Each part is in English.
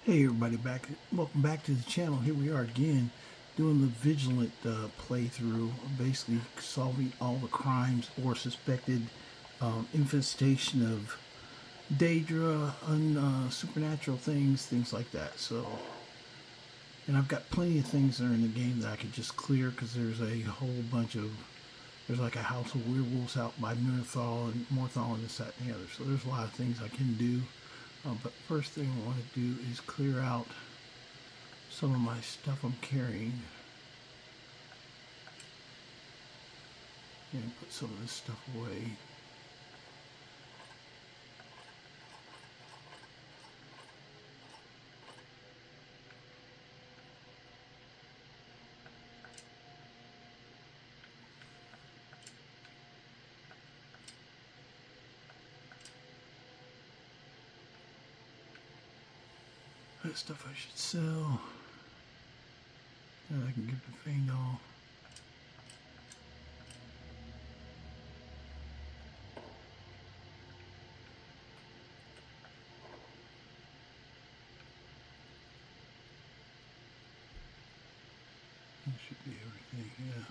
Hey everybody, welcome back to the channel. Here we are again doing the vigilant playthrough, basically solving all the crimes or suspected infestation of Daedra, supernatural things like that. And I've got plenty of things that are in the game that I could just clear because there's a whole bunch of, there's like a house of werewolves out by Morthal and this, that, and the other. So there's a lot of things I can do. But first thing I want to do is clear out some of my stuff I'm carrying and put some of this stuff away. That stuff I should sell. That I can give to Faendal. That should be everything, yeah.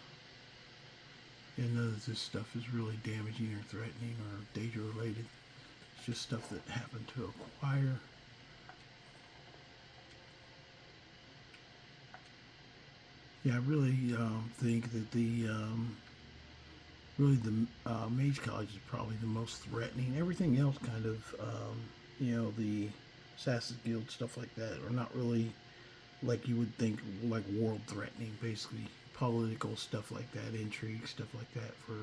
And none of this stuff is really damaging or threatening or Daedra related. It's just stuff that happened to acquire. Yeah, I really think that the Mage College is probably the most threatening. Everything else kind of, the Assassin's Guild, stuff like that, are not really like you would think, like world threatening, basically. Political stuff like that, intrigue, stuff like that for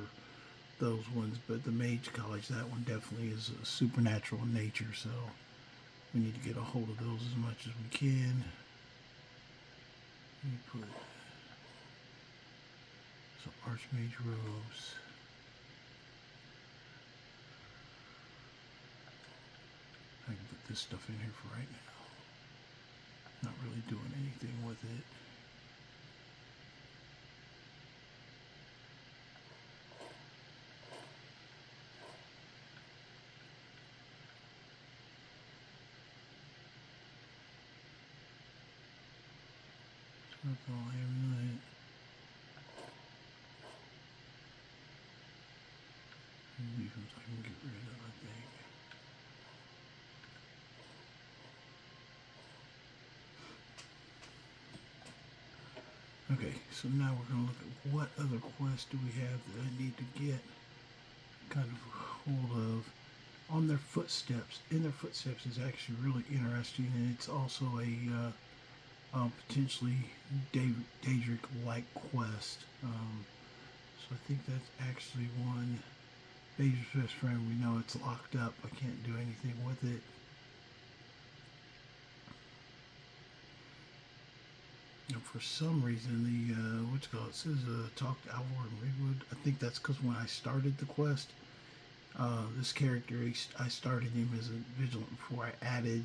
those ones. But the Mage College, that one definitely is supernatural in nature, so we need to get a hold of those as much as we can. Let me put some Archmage robes. I can put this stuff in here for right now. Not really doing anything with it. That's all amulet. These ones I can get rid of, I think. Okay, so now we're going to look at what other quests do we have that I need to get kind of hold of. On their footsteps, in their footsteps is actually really interesting, and it's also a potentially Daedric-like quest. So I think that's actually one. Daedra's best friend, we know it's locked up. I can't do anything with it. And for some reason, the it says talk to Alvor and Redwood. I think that's because when I started the quest, this character, I started him as a vigilant before I added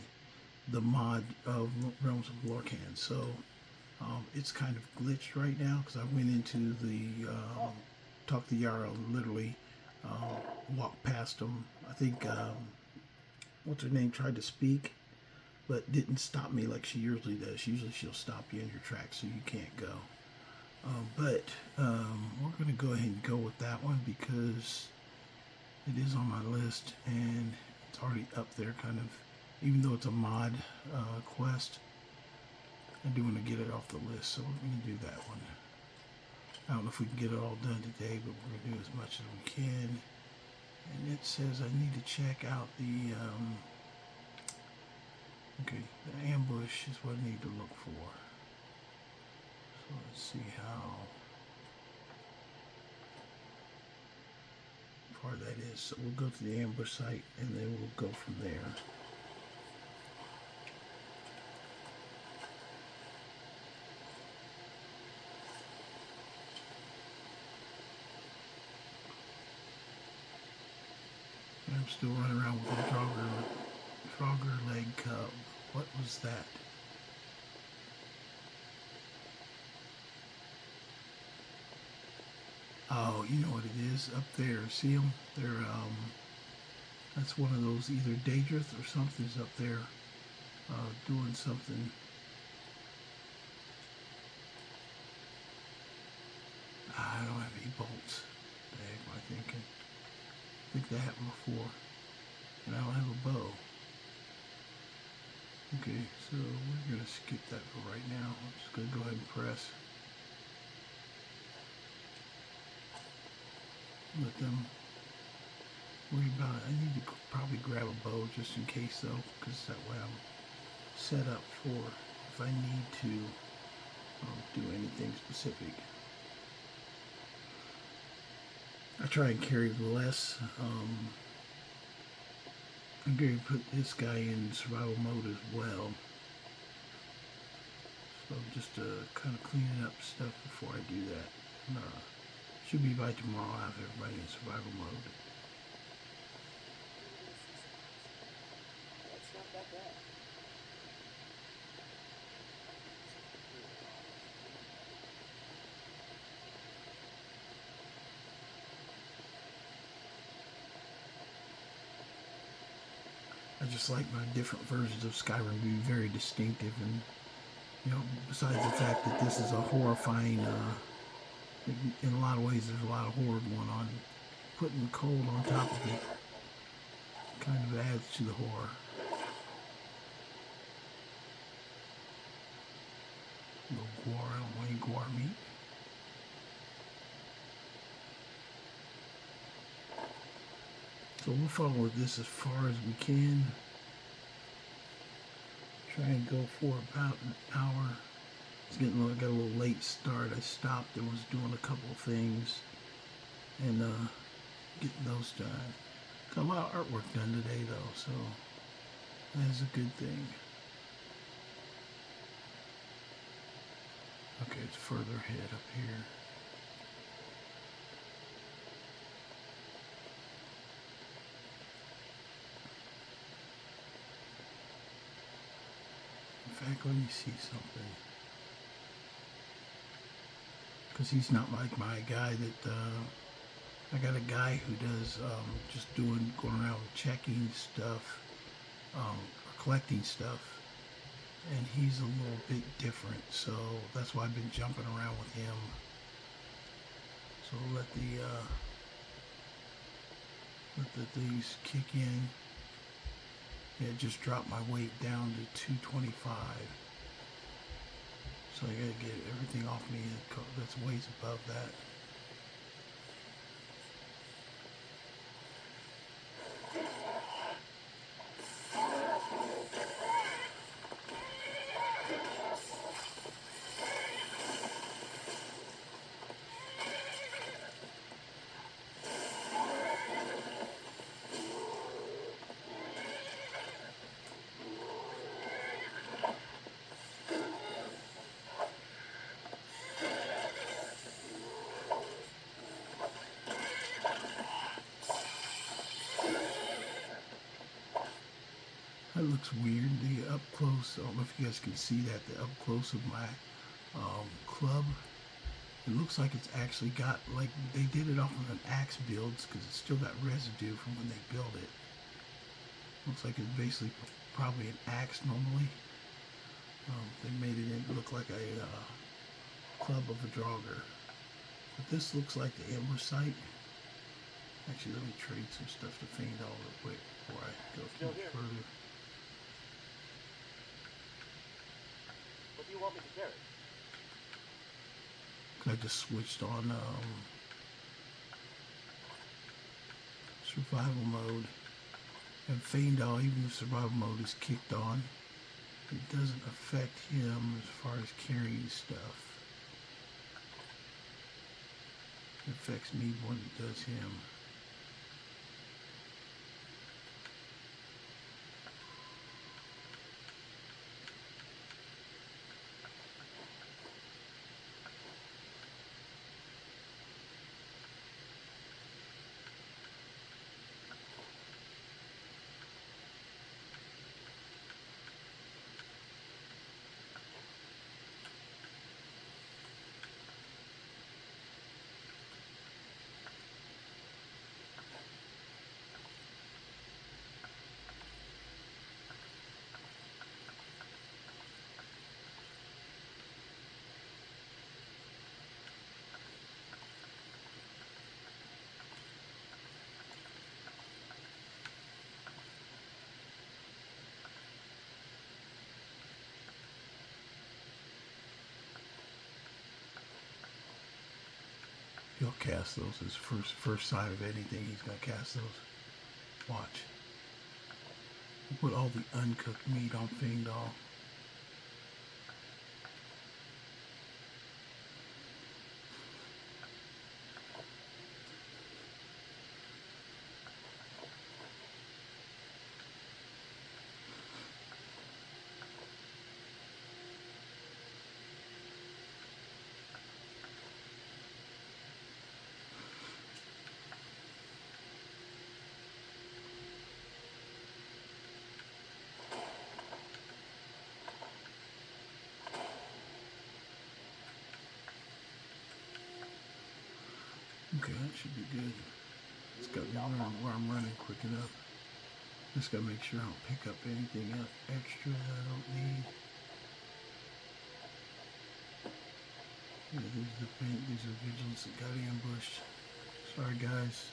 the mod of Realms of Lorcan. So it's kind of glitched right now because I went into the talk to Yara, literally walked past him. I think what's her name tried to speak, but didn't stop me like she usually does. Usually she'll stop you in your tracks so you can't go. But we're going to go ahead and go with that one because it is on my list and it's already up there kind of, even though it's a mod quest. I do want to get it off the list, so we're going to do that one. I don't know if we can get it all done today, but we're going to do as much as we can. And it says I need to check out the ambush is what I need to look for. So let's see how far that is. So we'll go to the ambush site and then we'll go from there. I'm still running around with a Draugr leg cub. What was that? Oh, you know what it is up there. See them? They're that's one of those either Daedra or something's up there. doing something. I don't have any bolts. What the heck am I thinking? I think that happened before. And I don't have a bow. Okay, so we're going to skip that for right now. I'm just going to go ahead and press. Let them worry about it. I need to probably grab a bow just in case though, because that way I'm set up for if I need to do anything specific. I try and carry less. I'm going to put this guy in survival mode as well. So just kind of cleaning up stuff before I do that. Should be by tomorrow I'll have everybody in survival mode. That's not that bad. I just like my different versions of Skyrim being very distinctive, and you know, besides the fact that this is a horrifying, in a lot of ways there's a lot of horror going on, putting cold on top of it kind of adds to the horror. No guar, I don't want any guar meat. So we'll follow this as far as we can. Try and go for about an hour. It's getting I got a little late start. I stopped and was doing a couple of things and getting those done. Got a lot of artwork done today though, so that's a good thing. Okay, it's further ahead up here. In fact, let me see something. Because he's not like my guy that, I got a guy who does just going around checking stuff, or collecting stuff. And he's a little bit different, so that's why I've been jumping around with him. So let the things kick in. Yeah, it just dropped my weight down to 225. So I gotta get everything off me that's weighs above that. That looks weird. The up close, I don't know if you guys can see that, the up close of my club. It looks like it's actually got, like, they did it off of an axe builds because it's still got residue from when they built it. Looks like it's basically probably an axe normally. They made it look like a club of a draugr. But this looks like the ember site. Actually, let me trade some stuff to Fiend all real quick before I go too much further. What do you want me to carry? I just switched on survival mode. And Fiendal, even if survival mode is kicked on, it doesn't affect him as far as carrying stuff. It affects me more than it does him. cast those. His first sight of anything, he's gonna cast those. Watch. Put all the uncooked meat on Fiendal. Okay, that should be good. It's got me running where I'm running quick enough. Just gotta make sure I don't pick up anything else extra that I don't need. Yeah, these are vigilants that got ambushed. Sorry guys.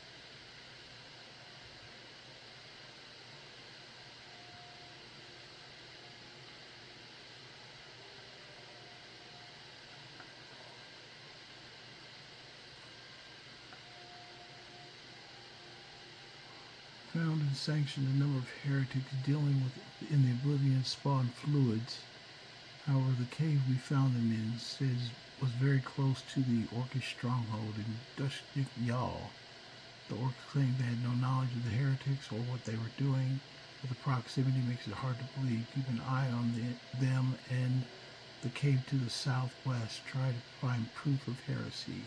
Found and sanctioned a number of heretics dealing with in the Oblivion spawn fluids. However, the cave we found them in was very close to the Orcish stronghold in Dushnik Yal. The Orcs claimed they had no knowledge of the heretics or what they were doing, but the proximity makes it hard to believe. Keep an eye on them and the cave to the southwest. Try to find proof of heresy.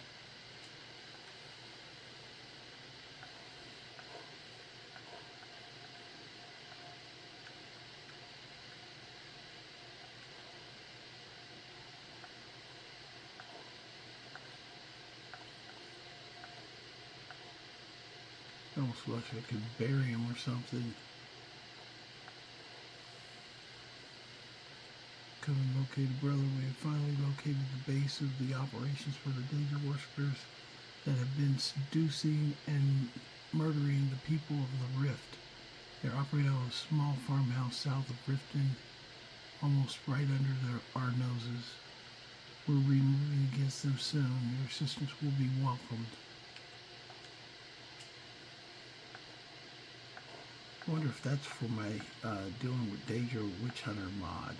I almost wish I could bury him or something. Come and locate a brother. We have finally located the base of the operations for the Daedra worshippers that have been seducing and murdering the people of the Rift. They operate out of a small farmhouse south of Riften, almost right under our noses. We'll be moving against them soon. Your assistance will be welcomed. I wonder if that's for my dealing with Daedra Witch Hunter mod.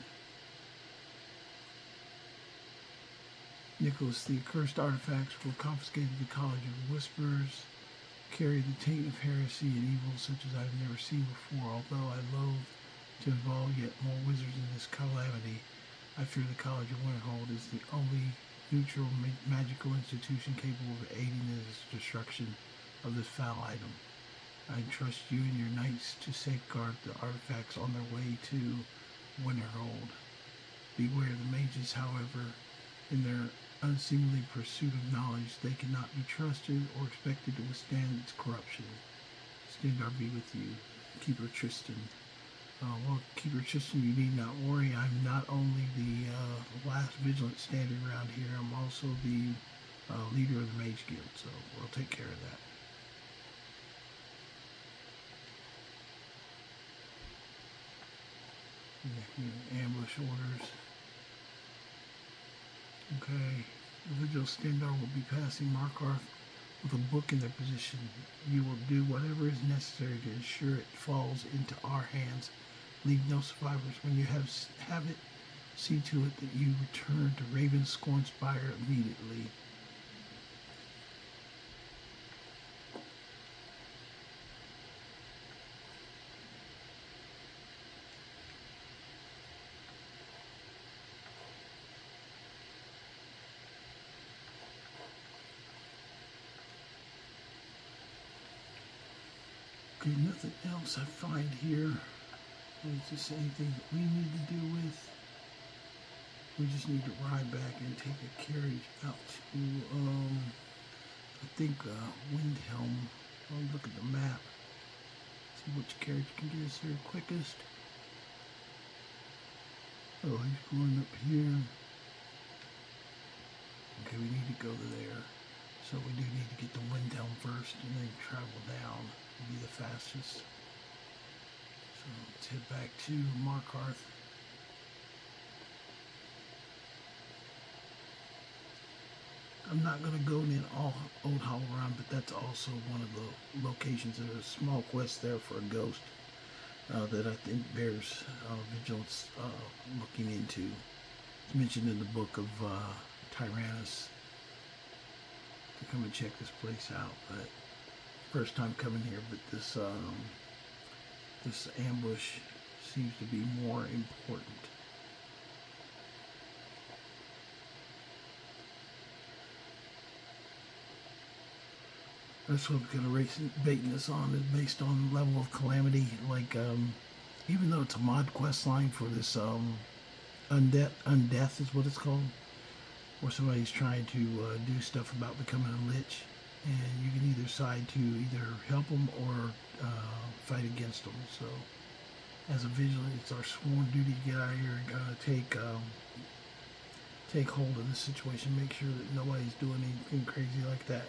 Nicholas, the accursed artifacts were confiscated to the College of Whisperers, carry the taint of heresy and evil such as I've never seen before. Although I loathe to involve yet more wizards in this calamity, I fear the College of Winterhold is the only neutral magical institution capable of aiding in the destruction of this foul item. I entrust you and your knights to safeguard the artifacts on their way to Winterhold. Beware the mages, however, in their unseemly pursuit of knowledge, they cannot be trusted or expected to withstand its corruption. Stendar be with you. Keeper Tristan. Well, Keeper Tristan, you need not worry. I'm not only the last vigilant standing around here, I'm also the leader of the Mage Guild, so we'll take care of that. Ambush orders. Okay. The Vigil Stendar will be passing Markarth with a book in their position. You will do whatever is necessary to ensure it falls into our hands. Leave no survivors. When you have it, see to it that you return to Ravenscorn Spire immediately. Okay, nothing else I find here. Is this anything that we need to deal with? We just need to ride back and take a carriage out to, I think, Windhelm. I'll look at the map. See which carriage can get us there quickest. Oh, he's going up here. Okay, we need to go to there. So we do need to get to Windhelm first and then travel down. It'll be the fastest. So let's head back to Markarth. I'm not going to go in all Old Halloween, but that's also one of the locations. There's a small quest there for a ghost that I think bears vigilance looking into. It's mentioned in the book of Tyrannus to come and check this place out. But first time coming here, but this ambush seems to be more important. That's what I'm kind of baiting this on, is based on level of calamity. Like, even though it's a mod quest line for this Undeath is what it's called, where somebody's trying to do stuff about becoming a lich, and you can either side to either help them or fight against them. So, as a vigilant, it's our sworn duty to get out of here and take hold of the situation, make sure that nobody's doing anything crazy like that.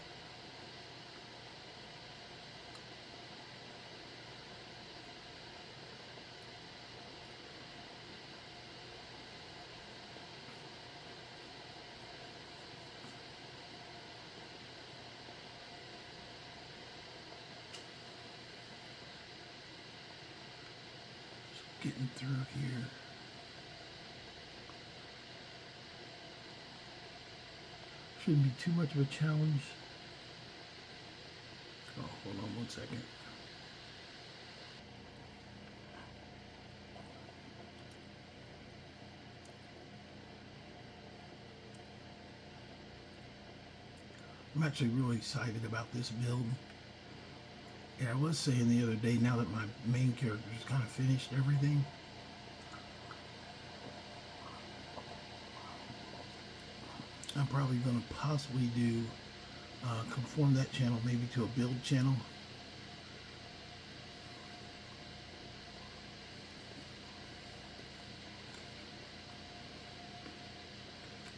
Getting through here. Shouldn't be too much of a challenge. Oh, hold on one second. I'm actually really excited about this build. And I was saying the other day, now that my main character's kind of finished everything, I'm probably going to possibly do conform that channel maybe to a build channel.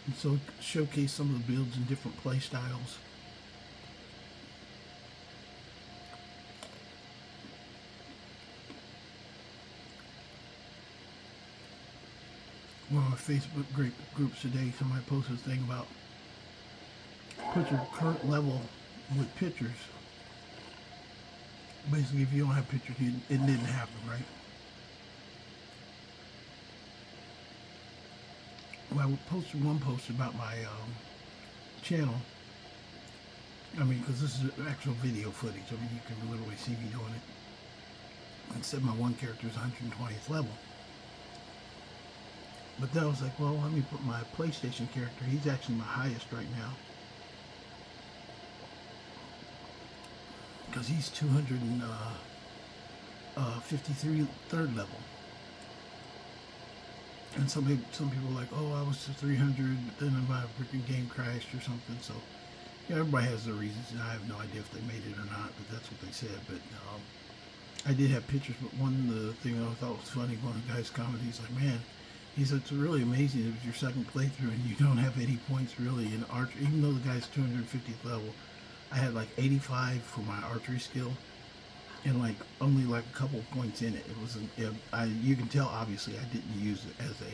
And so showcase some of the builds in different play styles. One of my Facebook groups today, somebody posted a thing about put your current level with pictures. Basically, if you don't have pictures, it didn't happen, right? Well, I posted one post about my channel. I mean, because this is actual video footage. I mean, you can literally see me doing it. It said my one character is 120th level. But then I was like, well, let me put my PlayStation character. He's actually my highest right now. Because he's 253 third level. And some people are like, oh, I was to 300, but then my freaking game crashed or something. So, yeah, everybody has their reasons, and I have no idea if they made it or not, but that's what they said. But I did have pictures, but one the thing I thought was funny, one of the guys commented, he's like, man, he said, it's really amazing it was your second playthrough and you don't have any points really in archery. Even though the guy's 250th level, I had like 85 for my archery skill and like only like a couple points in it. It wasn't, you can tell obviously I didn't use it as a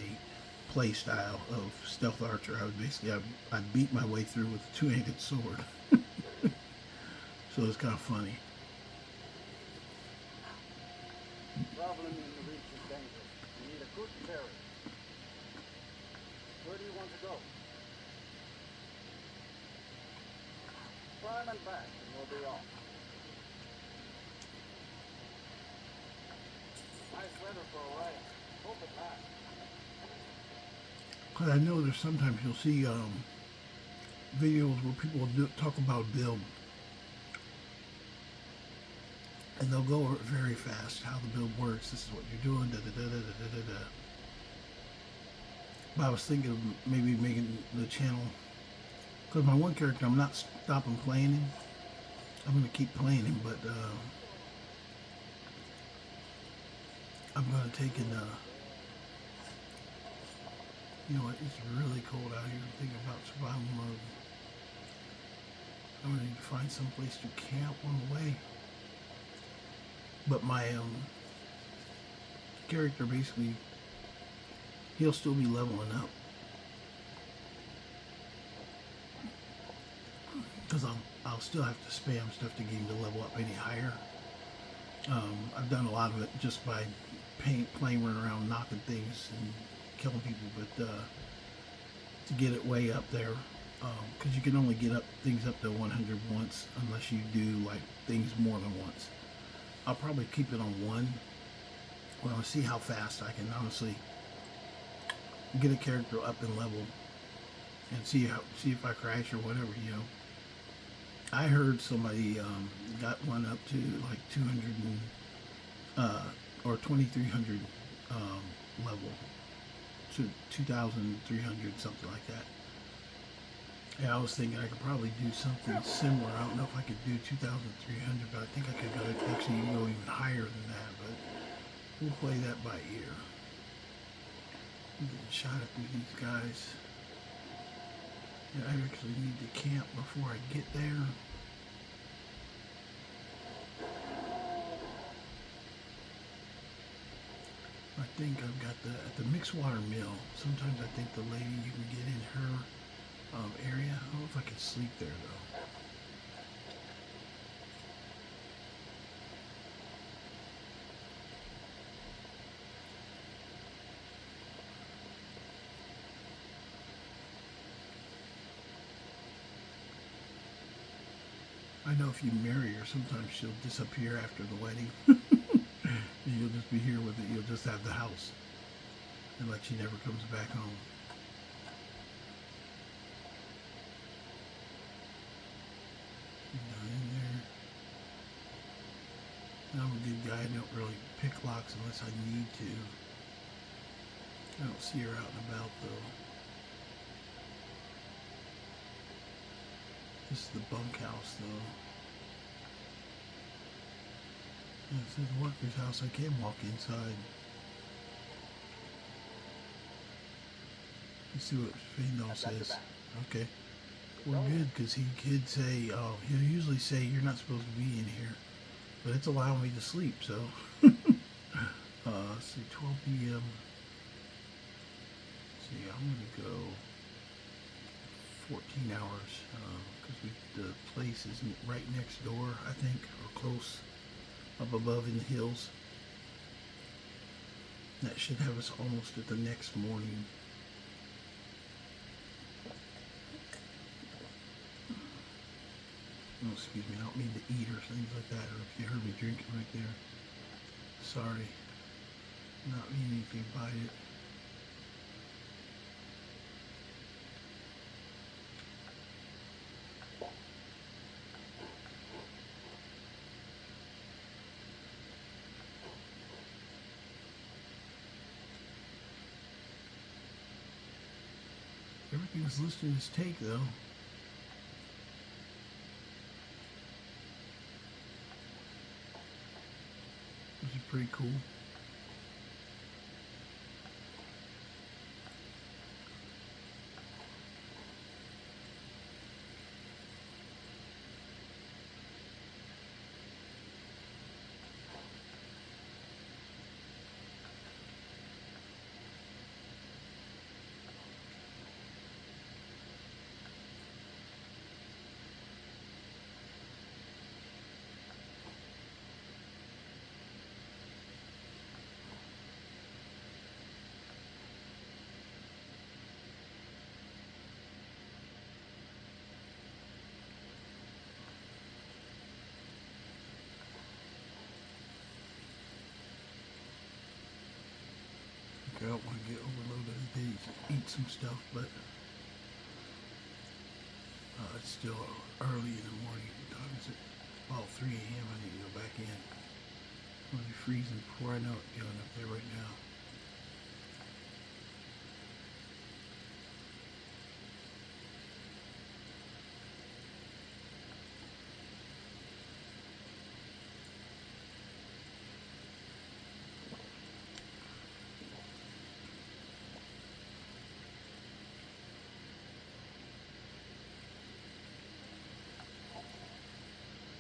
play style of stealth archer. I was basically, I beat my way through with a two-handed sword. So it's kind of funny. Traveling in the reach is dangerous. You need a good carriage. Where do you want to go? Climb and back, and we'll be off. Nice weather for a ride. Hope it lasts. Because I know there's sometimes you'll see videos where people talk about build. And they'll go over it very fast, how the build works. This is what you're doing, da-da-da-da-da-da-da. But I was thinking of maybe making the channel, because my one character, I'm not stopping playing him. I'm going to keep playing him, but I'm going to take in, you know what, it's really cold out here. I'm thinking about survival mode. I'm going to need to find some place to camp on the way. But my character basically, he'll still be leveling up. because I'll still have to spam stuff to get him to level up any higher. I've done a lot of it just by playing around, knocking things and killing people, but to get it way up there, because you can only get things up to 100 once unless you do like things more than once. I'll probably keep it on 1. Well, I'll see how fast I can honestly get a character up in level and see if I crash or whatever, you know. I heard somebody got one up to like 200 or 2300 level to 2300, something like that. Yeah, I was thinking I could probably do something similar. I don't know if I could do 2300, but I think I could actually go even higher than that, but we'll play that by ear. I'm getting shot at through these guys. Yeah, I actually need to camp before I get there. I think I've got at the mixed water mill. Sometimes I think the lady, you can get in her area. I don't know if I can sleep there though. I know if you marry her, sometimes she'll disappear after the wedding. You'll just be here with it. You'll just have the house. And like she never comes back home. Down in there. I'm a good guy. I don't really pick locks unless I need to. I don't see her out and about though. This is the bunkhouse though. Yeah, it says worker's house. I can walk inside. Let's see what Findal says. Okay. We're good, because he could say, he'll usually say you're not supposed to be in here. But it's allowing me to sleep, so. Let's see, 12 p.m. Let's see, I'm going to go 14 hours, because the place is right next door, I think, or close, up above in the hills. That should have us almost at the next morning. Oh, excuse me, I don't mean to eat or things like that, or if you heard me drinking right there. Sorry. Not meaning anything by it. Everything's listed as take, though. Which is pretty cool. I don't want to get overloaded of these, eat some stuff, but it's still early in the morning. What time is it? Oh, 3 a.m. I need to go back in. I'm going to be freezing before I know it, going up there right now.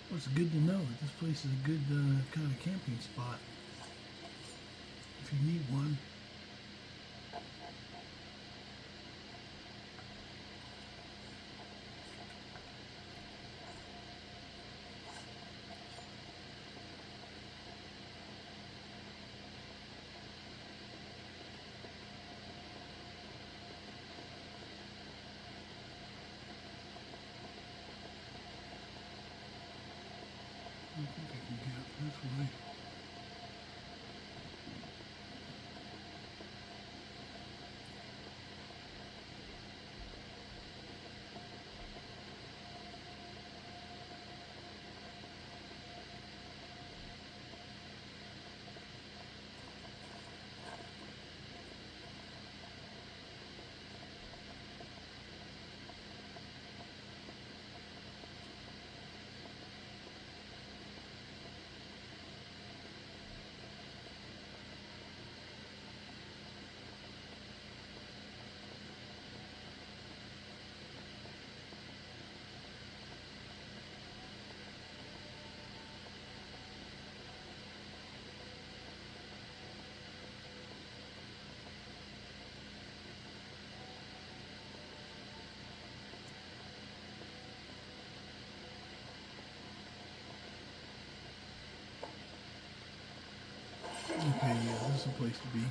Well, it's good to know that this place is a good kind of camping spot if you need one. Okay, yeah, this is a place to be.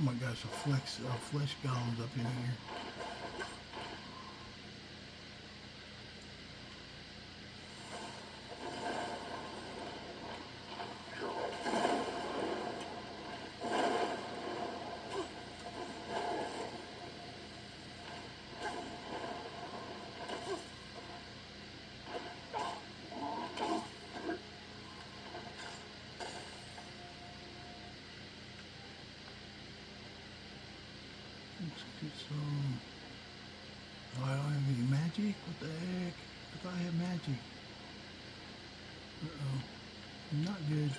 Oh my gosh, a flesh golem's up in here. Let's get some. Oh, I don't have any magic? What the heck? I thought I had magic. Uh-oh. Not good.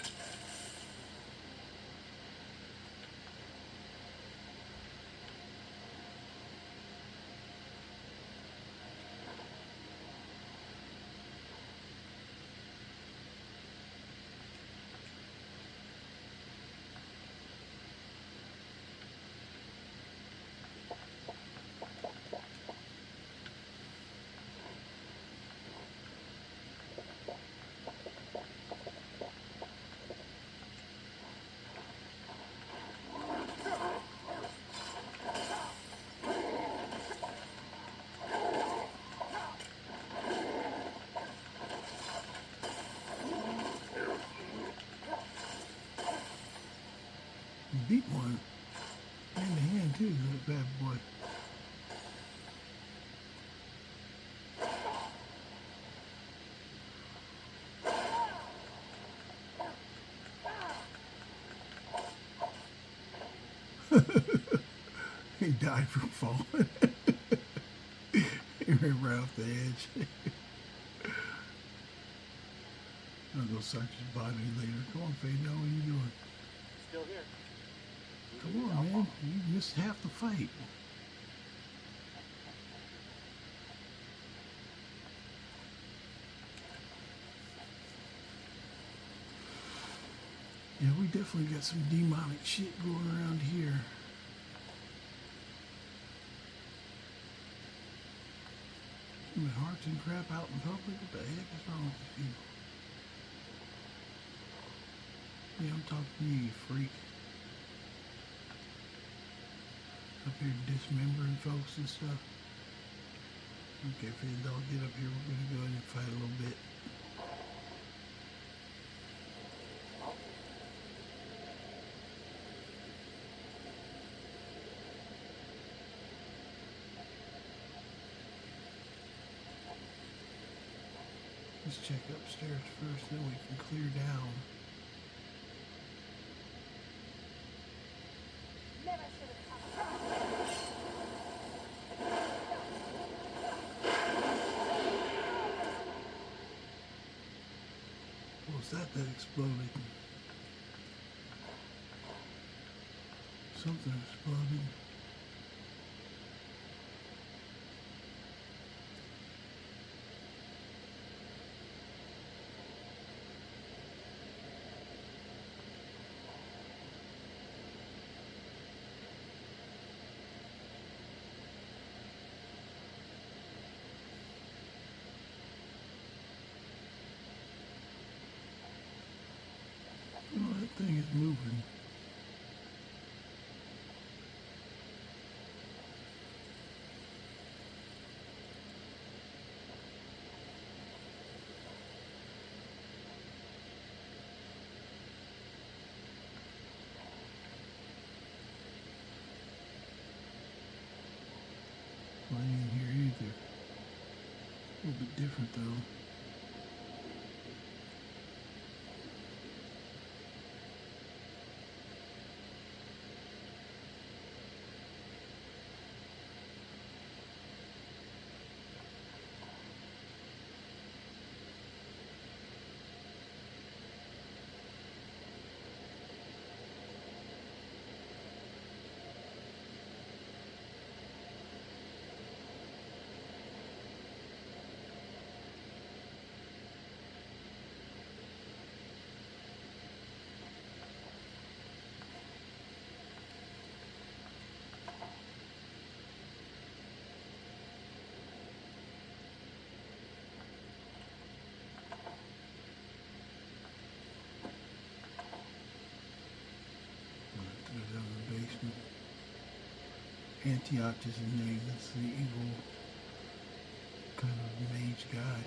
Beat one. Hand to hand too, that bad boy. He died from falling. He ran right off the edge. I'll go search his body later. Come on, Faye, what are you doing? Still here. Come on, man. You missed half the fight. Yeah, we definitely got some demonic shit going around here. Human hearts and crap out in public? What the heck is wrong with these people? Yeah, I'm talking to you, you freak. Up here dismembering folks and stuff. Okay, if you don't get up here, we're gonna go in and fight a little bit. Let's check upstairs first, then we can clear down. Never should have come. What was that exploded? Something exploded. Oh, that thing is moving. I ain't here either. A little bit different though. Antioch is his name. That's the evil kind of mage guy.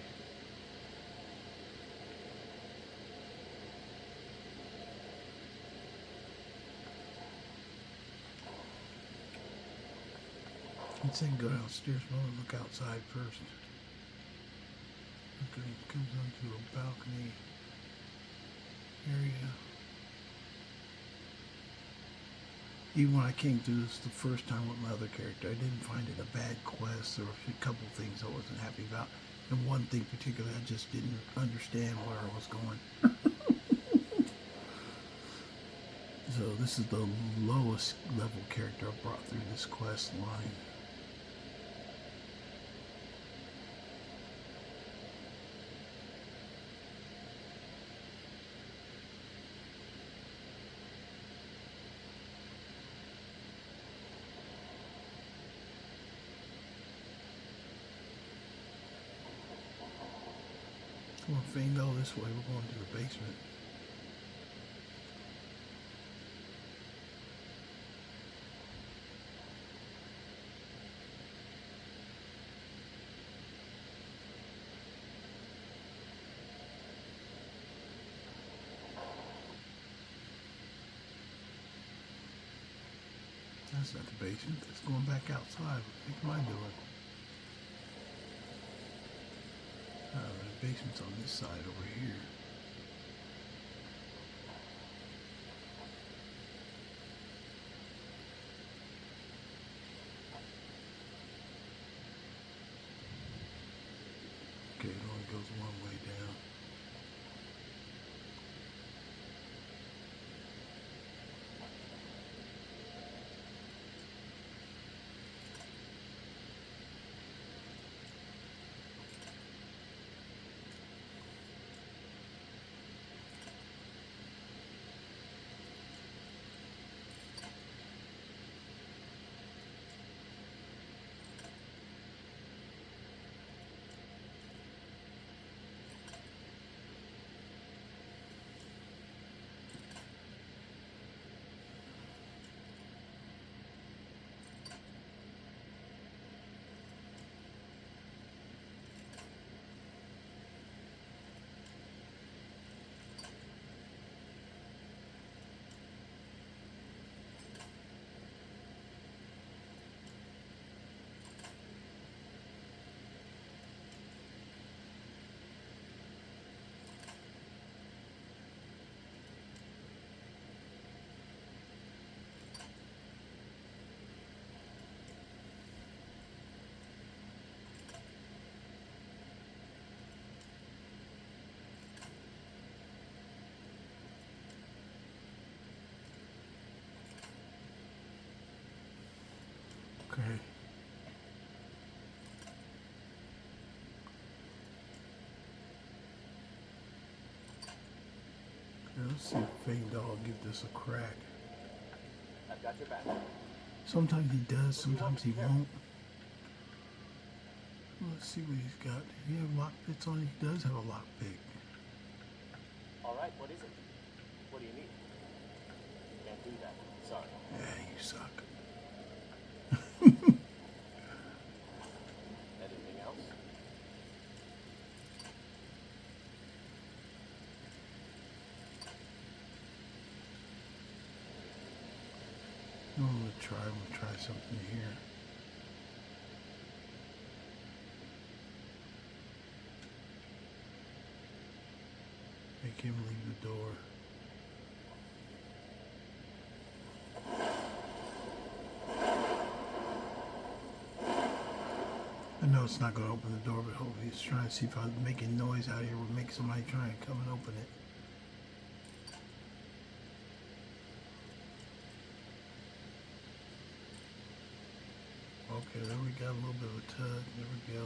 I'd say go downstairs, but I'll look outside first. Okay, it comes onto a balcony area. Even when I came through this the first time with my other character, I didn't find it a bad quest. There were a couple things I wasn't happy about. And one thing particularly, I just didn't understand where I was going. So this is the lowest level character I brought through this quest line. Well, if we can go this way, we're going to the basement. That's not the basement. That's going back outside. What am I doing? The basement's on this side over here. Okay, it only goes one way down. Okay. Let's see if Fade Dog give this a crack. I've got your back. Sometimes he does, sometimes he won't. Let's see what he's got. He have lock picks on it? He does have a lock pick. All right, what is it? What do you need? Can't do that. Sorry. Yeah, you suck. Anything else? I'm gonna try something here. Make him leave the door. I know it's not going to open the door, but hopefully he's trying to see if I'm making noise out here would make somebody try and come and open it. Okay, there we got a little bit of a tug. There we go.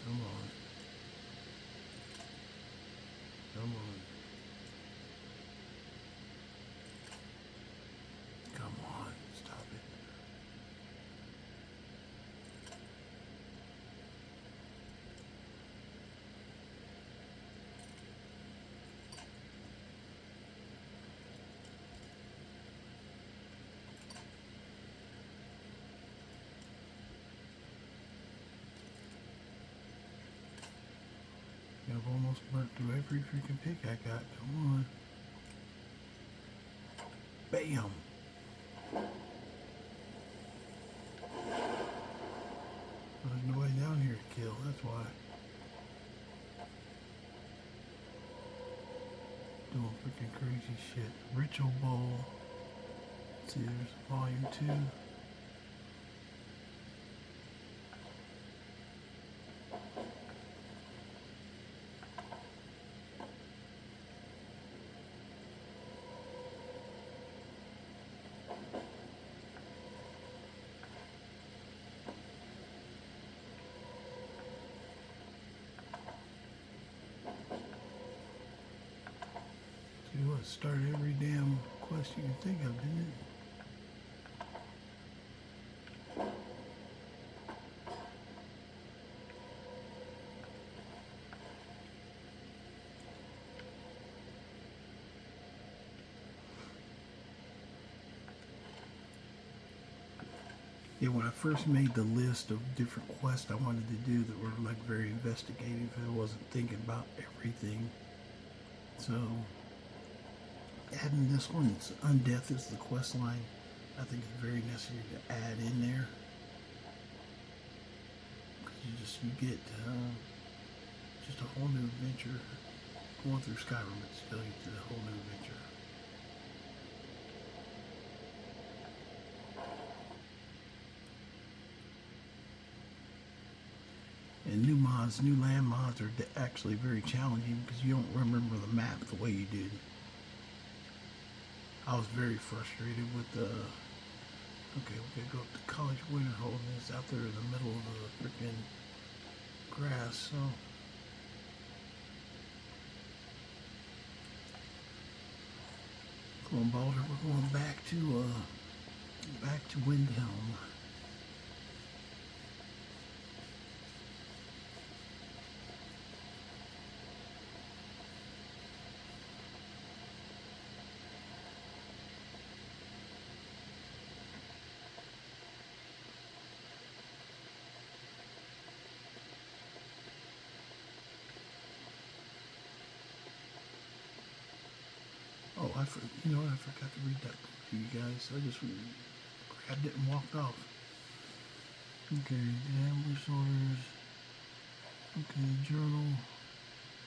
Come on. Come on. Come on. Stop it. almost burnt through every freaking pick I got. Come on. Bam. There's nobody down here to kill, that's why. Doing freaking crazy shit. Ritual Bowl. Let's see, there's volume 2. See what? Start every damn quest you can think of, didn't it? Yeah, when I first made the list of different quests I wanted to do that were like very investigative, I wasn't thinking about everything. So, adding this one, it's Undeath is the quest line. I think it's very necessary to add in there. Because you get just a whole new adventure. Going through Skyrim, it still gets a whole new adventure. And new mods, new land mods are actually very challenging because you don't remember the map the way you did. I was very frustrated with the... Okay, we gotta go up to College Winterhold, and it's out there in the middle of the freaking grass, so... Come on, Balder, we're going back to Windhelm. Oh, you know what? I forgot to read that book to you guys. I just grabbed it and walked off. Okay, the ambush orders. Okay, journal.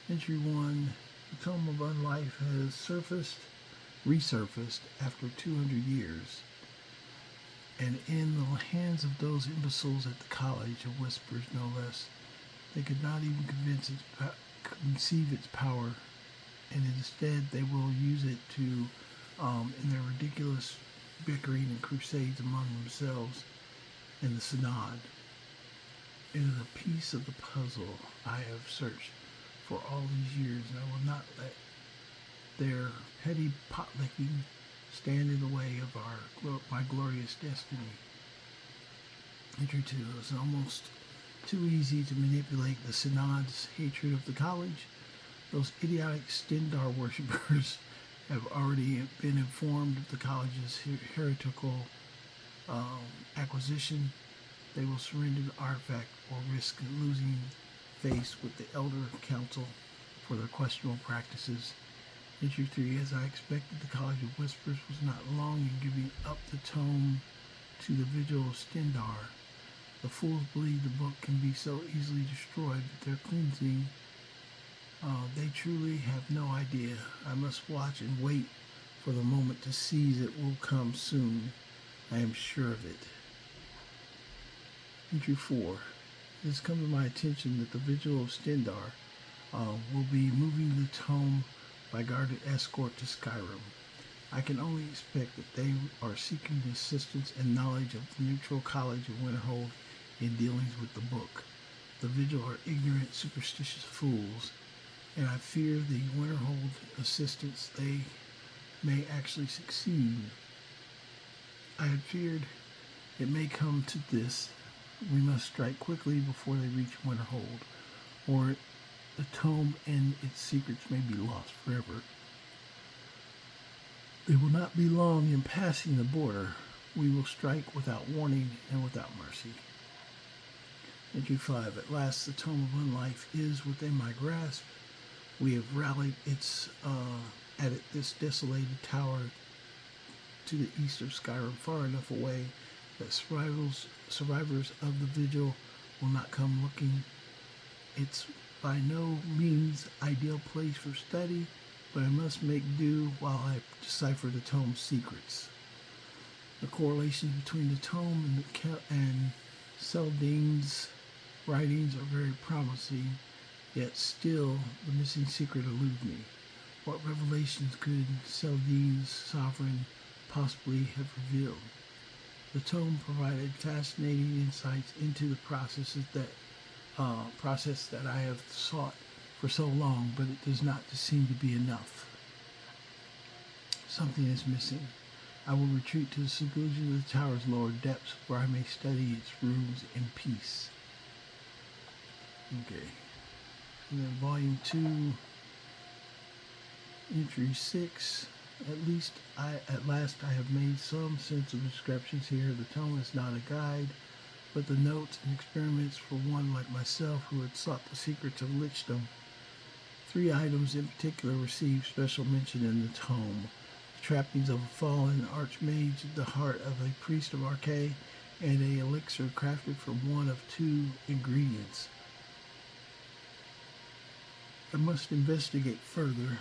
Entry 1. The Tome of Unlife has resurfaced after 200 years. And in the hands of those imbeciles at the College of Whispers, no less, they could not even conceive its power, and instead they will use it to, in their ridiculous bickering and crusades among themselves in the Synod. It is a piece of the puzzle I have searched for all these years, and I will not let their petty pot-licking stand in the way of my glorious destiny. Entry 2. It was almost too easy to manipulate the Synod's hatred of the College. Those idiotic Stendar worshippers have already been informed of the College's heretical acquisition. They will surrender the artifact or risk losing face with the Elder Council for their questionable practices. Entry 3. As I expected, the College of Whispers was not long in giving up the tome to the Vigil of Stendar. The fools believe the book can be so easily destroyed that their cleansing... they truly have no idea. I must watch and wait for the moment to seize it will come soon. I am sure of it. Entry 4. It has come to my attention that the Vigil of Stendar will be moving the tome by guarded escort to Skyrim. I can only expect that they are seeking the assistance and knowledge of the neutral College of Winterhold in dealings with the book. The Vigil are ignorant, superstitious fools, and I fear the Winterhold assistance they may actually succeed. I had feared it may come to this. We must strike quickly before they reach Winterhold, or the tome and its secrets may be lost forever. They will not be long in passing the border. We will strike without warning and without mercy. Entry 5. At last the Tome of Unlife is within my grasp. We have rallied at this desolated tower to the east of Skyrim, far enough away that survivors of the vigil will not come looking. It's by no means ideal place for study, but I must make do while I decipher the tome's secrets. The correlations between the tome and Seldane's writings are very promising, yet still the missing secret eludes me. What revelations could Seldane's sovereign possibly have revealed? The tome provided fascinating insights into the process that I have sought for so long, but it does not seem to be enough. Something is missing. I will retreat to the seclusion of the tower's lower depths, where I may study its ruins in peace. Okay. And then Volume 2, Entry 6. At last I have made some sense of descriptions here. The tome is not a guide, but the notes and experiments for one like myself who had sought the secrets of lichdom. 3 items in particular receive special mention in the tome. The trappings of a fallen archmage, the heart of a priest of Archay, and an elixir crafted from one of 2 ingredients. I must investigate further.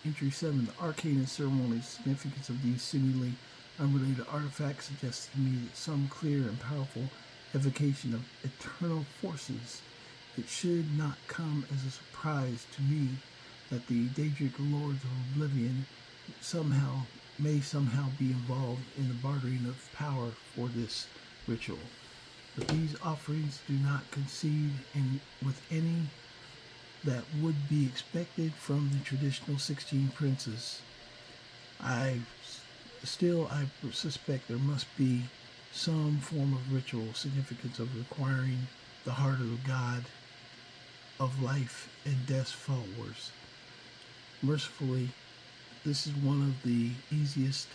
Entry 7. The arcane and ceremonial significance of these seemingly unrelated artifacts suggests to me that some clear and powerful evocation of eternal forces. It should not come as a surprise to me that the Daedric lords of oblivion may somehow be involved in the bartering of power for this ritual. But these offerings do not coincide with any that would be expected from the traditional 16 princes. I suspect there must be some form of ritual significance of requiring the heart of the god of life and death's followers. Mercifully, this is one of the easiest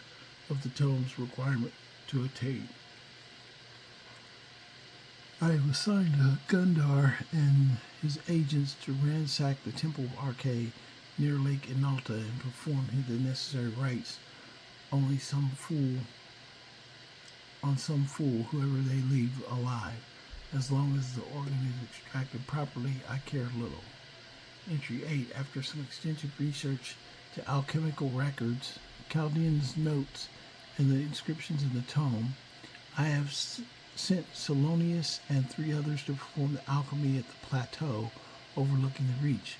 of the tome's requirement to attain. I have assigned Gundar and his agents to ransack the Temple of Archay near Lake Inalta and perform the necessary rites on some fool, whoever they leave alive. As long as the organ is extracted properly, I care little. Entry 8. After some extensive research to alchemical records, Chaldean's notes, and the inscriptions in the tome, I have sent Solonius and 3 others to perform the alchemy at the plateau overlooking the reach.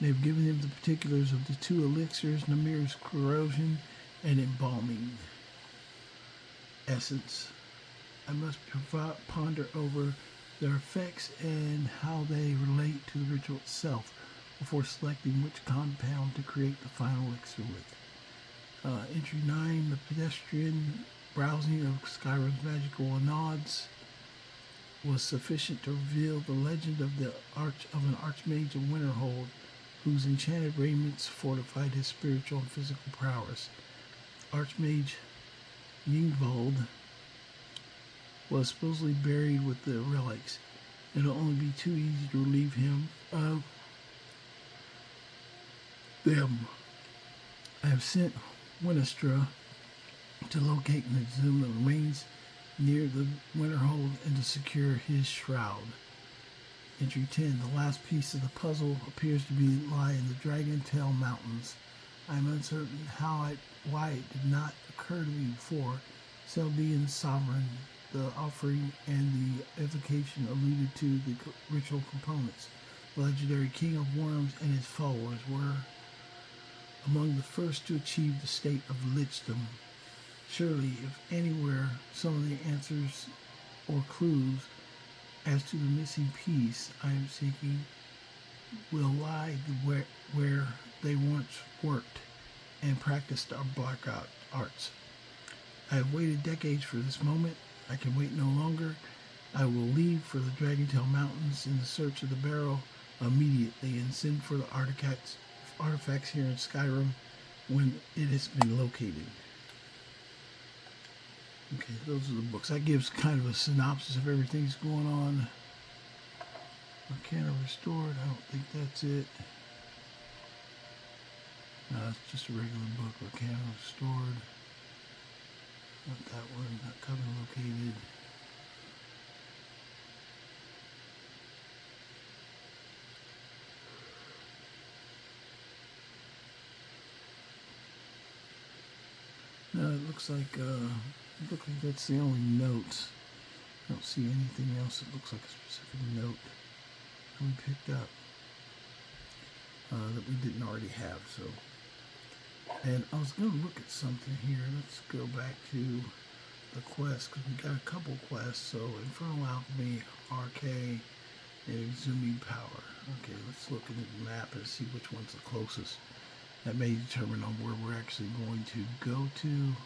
They have given them the particulars of the 2 elixirs, Namir's corrosion and embalming essence. I must ponder over their effects and how they relate to the ritual itself before selecting which compound to create the final elixir with. Entry 9. The pedestrian browsing of Skyrim's magical nods was sufficient to reveal the legend of an archmage of Winterhold, whose enchanted raiments fortified his spiritual and physical prowess. Archmage Yngvald was supposedly buried with the relics. It'll only be too easy to relieve him of them. I have sent Winestra to locate and exhume the remains near the Winterhold and to secure his shroud. Entry 10. The last piece of the puzzle appears to lie in the Dragontail Mountains. I am uncertain why it did not occur to me before. Seldane's sovereign, the offering, and the evocation alluded to the ritual components. The legendary king of worms and his followers were among the first to achieve the state of lichdom. Surely, if anywhere, some of the answers or clues as to the missing piece I am seeking will lie where they once worked and practiced our black arts. I have waited decades for this moment. I can wait no longer. I will leave for the Dragontail Mountains in the search of the barrow immediately and send for the artifacts here in Skyrim when it has been located. Okay, those are the books. That gives kind of a synopsis of everything's going on. Arcana restored. I don't think that's it. It's just a regular book where camo is stored. Not that one, not coven located. No, it looks like that's the only notes. I don't see anything else that looks like a specific note that we picked up that we didn't already have. So, and I was going to look at something here. Let's go back to the quest because we got a couple quests. So, Infernal Alchemy, RK, and Exhuming Power. Okay, let's look at the map and see which one's the closest. That may determine on where we're actually going to go to.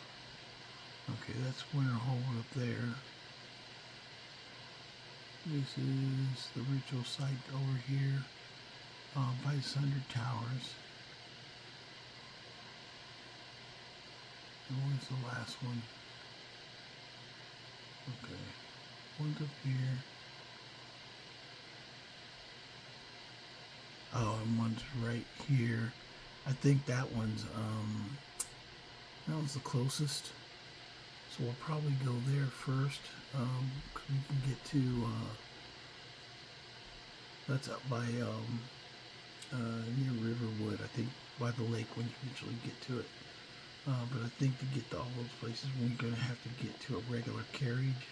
Okay, that's Winterhold up there. This is the ritual site over here by the Sunder Towers. And where's the last one? Okay, one's up here. Oh, and one's right here. I think that one's the closest. So we'll probably go there first, because we can get to, that's up by, near Riverwood, I think, by the lake when you usually get to it. But I think to get to all those places, we're going to have to get to a regular carriage.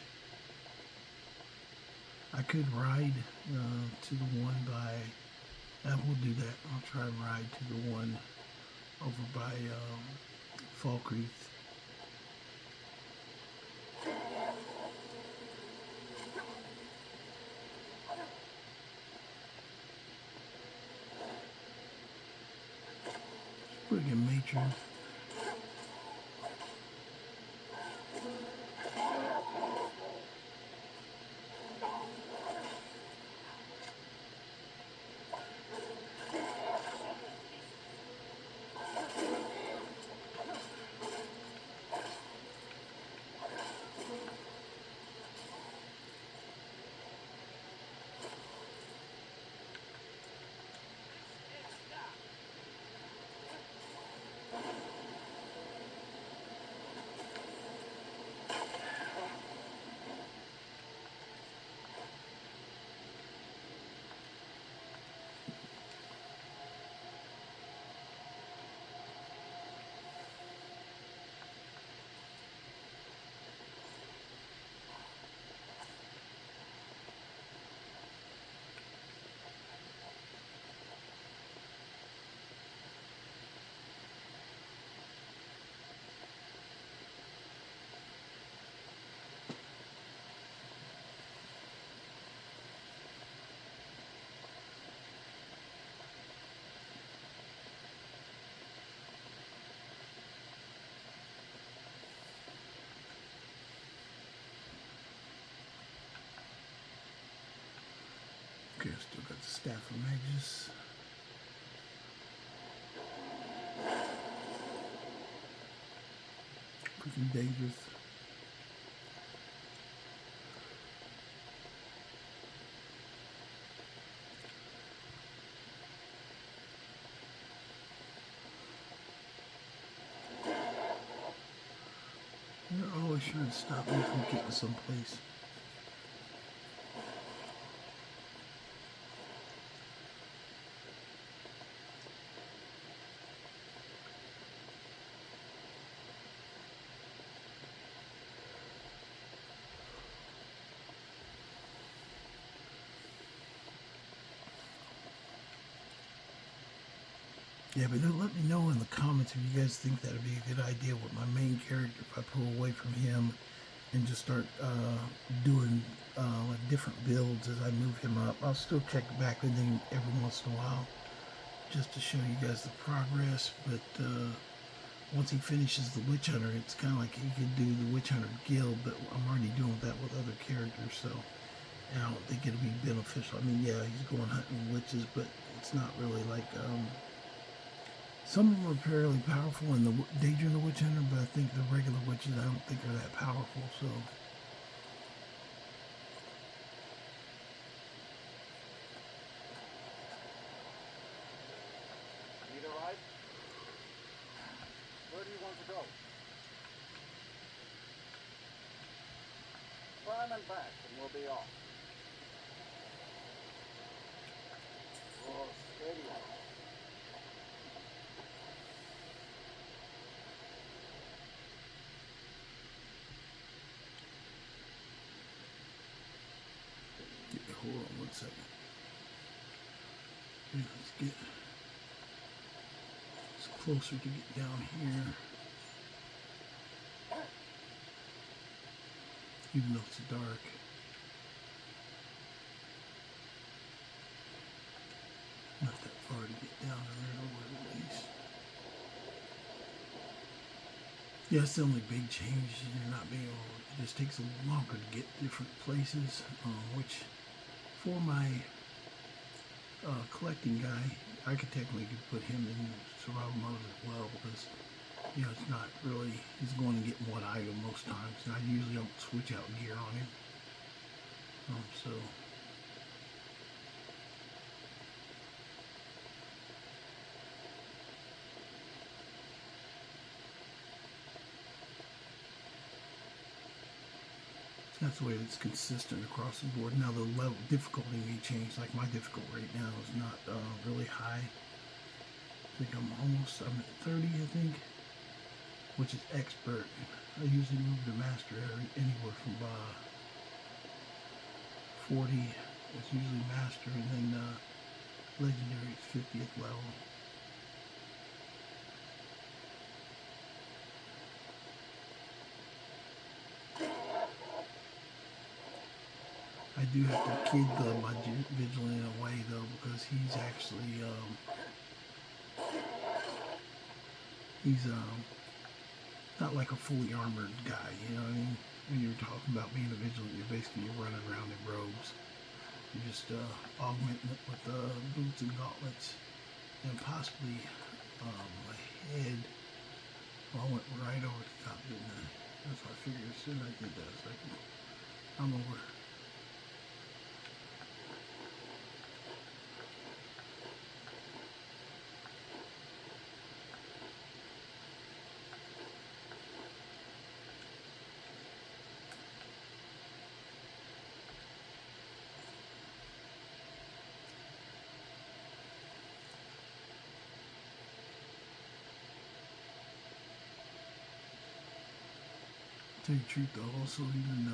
I could ride to the one by, we'll do that. I'll try and ride to the one over by Falkreath. Putting a matron. Okay, I still got the Staff of Magus. Pretty dangerous. They're always trying to stop me from getting someplace. Yeah, but let me know in the comments if you guys think that would be a good idea with my main character, if I pull away from him and just start doing like different builds as I move him up. I'll still check back with him every once in a while just to show you guys the progress, but once he finishes the Witch Hunter, it's kind of like he could do the Witch Hunter Guild, but I'm already doing that with other characters, so and I don't think it'll be beneficial. I mean, yeah, he's going hunting witches, but it's not really like some of them are fairly powerful in the Daedra and the Witch Hunter, but I think the regular witches I don't think are that powerful, so. Need a ride? go. Prime and back, and we'll be off. Oh, steady on. Hold on 1 second. Yeah, let's get it's closer to get down here. Even though it's dark. Not that far to get down the railroad at least. Yeah, it's the only big change. You're not being able, it just takes a little longer to get different places, which for my collecting guy, I could technically put him in survival mode as well because, you know, it's not really, he's going to get one item most times, and I usually don't switch out gear on him. So that's the way it's consistent across the board. Now the level difficulty may change. Like my difficulty right now is not really high. I think I'm at 30, I think, which is expert. I usually move to master anywhere from 40 is usually master, and then legendary is 50th level. I do have to kid my vigilant in a way though, because he's actually not like a fully armored guy, you know what I mean? When you're talking about being a vigilant, you're running around in robes. You're just augmenting it with boots and gauntlets, and possibly my head. Well, I went right over the top, didn't I? That's what I figured as soon as I did that. It's like, I'm over. To tell you the truth though, also even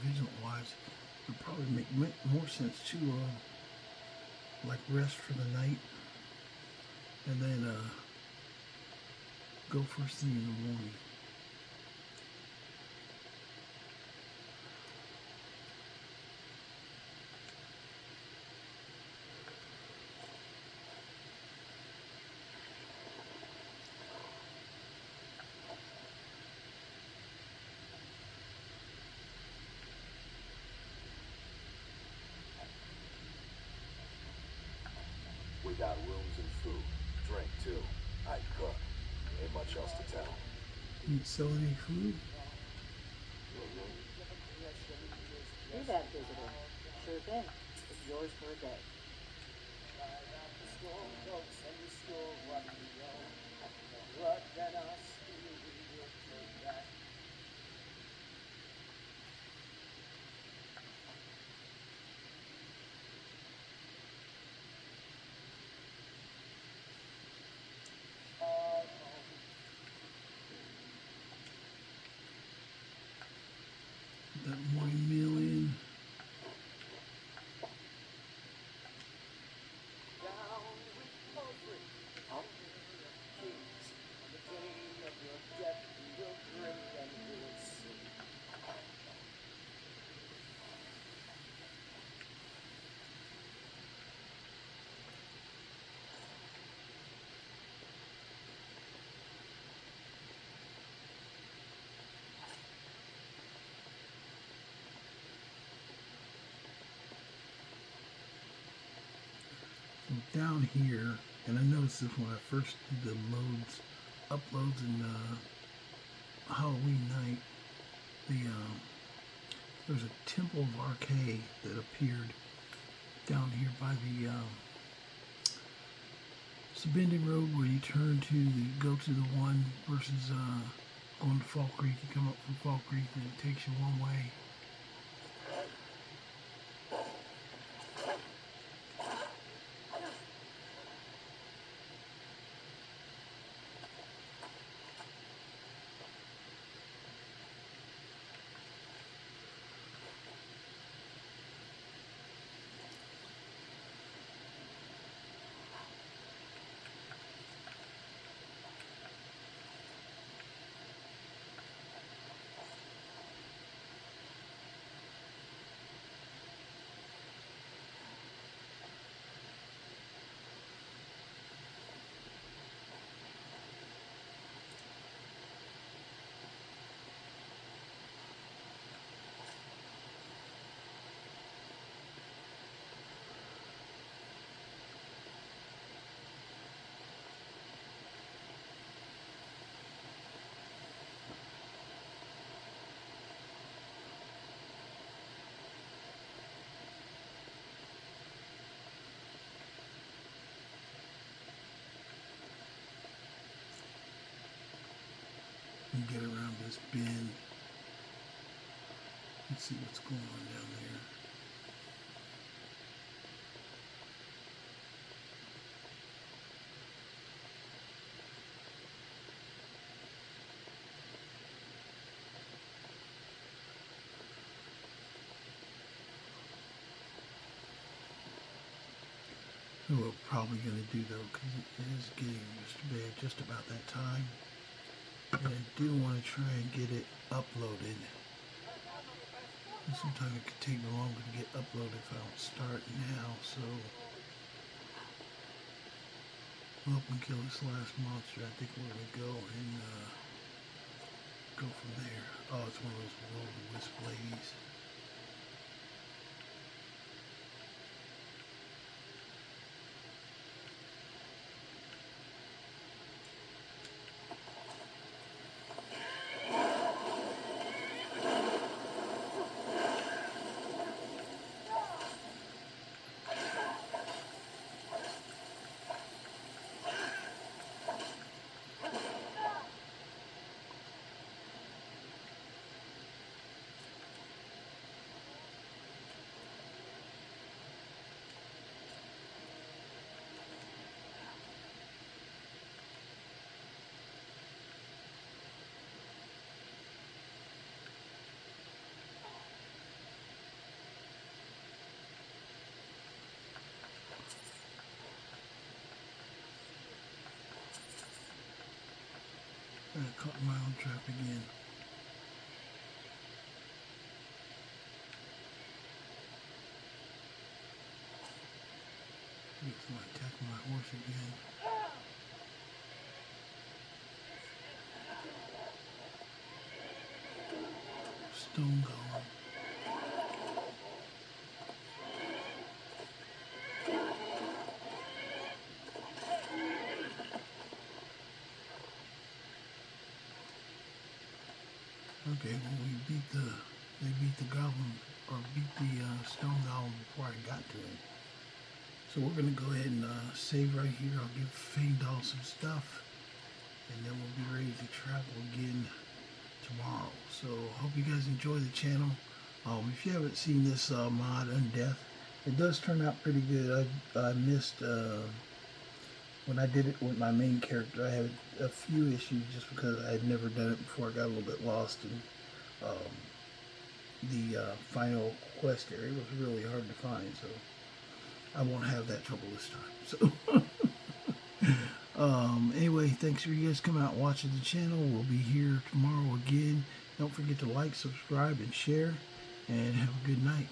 vigilant wise, it would probably make more sense to like rest for the night and then go first thing in the morning. We got rooms and food, drink too. I cook. Ain't much else to tell. You sell any food? Do that, visitor. Sure thing. It's yours for a day. That morning meal in. So down here, and I noticed this when I first did the uploads in Halloween night, there was a Temple of Arcade that appeared down here by the It's a bending road where you turn to go to the one versus going to Fall Creek. You come up from Fall Creek and it takes you one way. You get around this bend. Let's see what's going on down there. What we're probably going to do though, because it is getting just about that time. And I do want to try and get it uploaded. And sometimes it could take me longer to get uploaded if I don't start now, so we'll up and kill this last monster. I think we're going to go and go from there. Oh, it's one of those will-o-wisp ladies. I caught my own trap again. It's like attacking my horse again. Stone golem. Okay, well they beat the goblin, or beat the stone golem before I got to it. So we're going to go ahead and save right here. I'll give Faendal some stuff, and then we'll be ready to travel again tomorrow. So hope you guys enjoy the channel. If you haven't seen this mod, Undeath, it does turn out pretty good. I missed, when I did it with my main character, I had a few issues just because I had never done it before. I got a little bit lost in the final quest area. It was really hard to find, so I won't have that trouble this time. So anyway, thanks for you guys coming out and watching the channel. We'll be here tomorrow again. Don't forget to like, subscribe, and share, and have a good night.